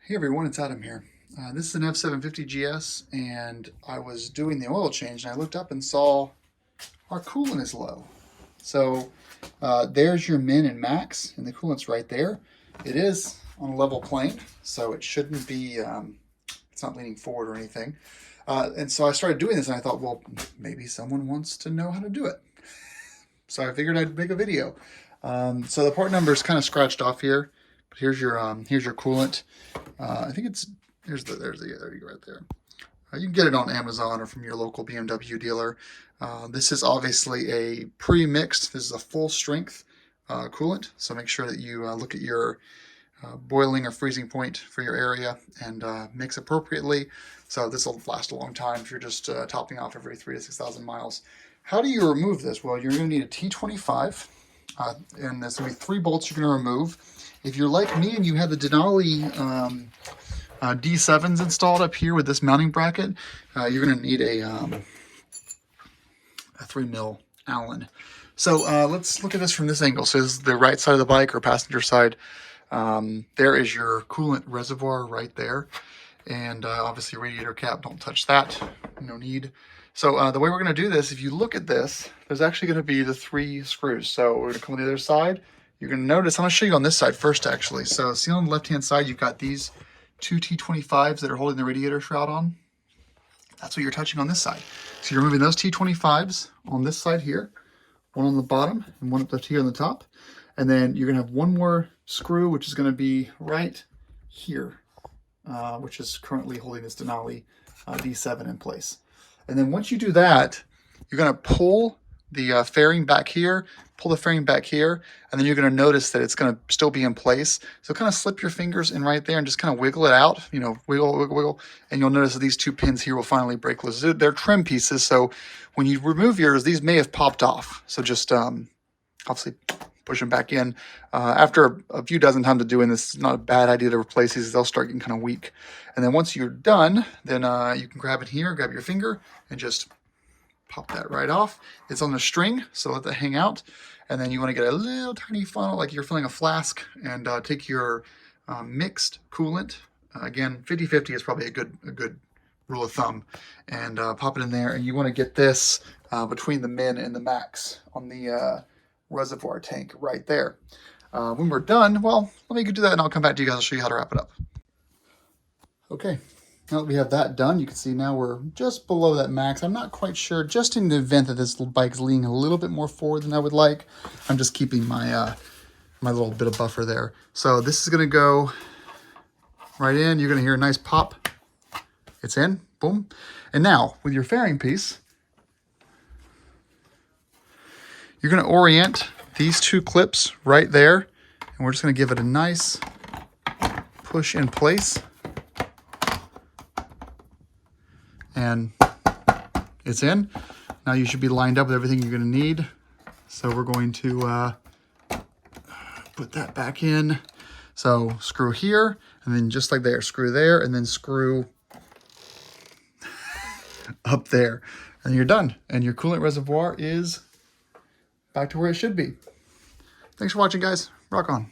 Hey everyone, it's Adam here. This is an F750GS, and I was doing the oil change and I looked up and saw our coolant is low. So there's your min and max, and the coolant's right there. It is on a level plane, so it shouldn't be, it's not leaning forward or anything. And so I started doing this and I thought, well, maybe someone wants to know how to do it. So I figured I'd make a video. So the part number is kind of scratched off here. Here's your coolant. I think it's there you go right there. You can get it on Amazon or from your local BMW dealer. This is obviously a pre-mixed. This is a full strength coolant. So make sure that you look at your boiling or freezing point for your area and mix appropriately. So this will last a long time if you're just topping off every 3,000 to 6,000 miles. How do you remove this? Well, you're going to need a T25, and there's going to be 3 bolts you're going to remove. If you're like me and you have the Denali D7s installed up here with this mounting bracket, you're going to need a 3mm Allen. So let's look at this from this angle. So this is the right side of the bike or passenger side. There is your coolant reservoir right there. And obviously radiator cap, don't touch that, no need. So the way we're going to do this, if you look at this, there's actually going to be the 3 screws. So we're going to come on the other side. You're going to notice, I'm going to show you on this side first actually. So see on the left hand side, you've got these 2 T25s that are holding the radiator shroud on. That's what you're touching on this side. So you're removing those T25s on this side here, one on the bottom and one up here on the top. And then you're going to have one more screw, which is going to be right here, which is currently holding this Denali D7 in place. And then once you do that, you're going to pull the fairing back here, pull the fairing back here, and then you're going to notice that it's going to still be in place. So kind of slip your fingers in right there and just kind of wiggle it out, you know, wiggle, wiggle, wiggle, and you'll notice that these 2 pins here will finally break loose. They're trim pieces, so when you remove yours, these may have popped off. So just obviously push them back in. After a few dozen times of doing this, it's not a bad idea to replace these. They'll start getting kind of weak. And then once you're done, then you can grab it here, grab your finger, and just pop that right off. It's on the string, so let that hang out. And then you want to get a little tiny funnel, like you're filling a flask, and take your mixed coolant. Again, 50-50 is probably a good rule of thumb. And pop it in there, and you want to get this between the min and the max on the reservoir tank right there. When we're done, well, let me go do that and I'll come back to you guys. I'll show you how to wrap it up. Okay, now that we have that done, you can see now we're just below that max. I'm not quite sure, just in the event that this bike's leaning a little bit more forward than I would like, I'm just keeping my my little bit of buffer there. So this is gonna go right in. You're gonna hear a nice pop. It's in, boom. And now with your fairing piece, you're going to orient these 2 clips right there, and we're just going to give it a nice push in place. And it's in. Now you should be lined up with everything you're going to need. So we're going to put that back in. So screw here, and then just like there, screw there, and then screw up there. And you're done. And your coolant reservoir is back to where it should be. Thanks for watching, guys. Rock on.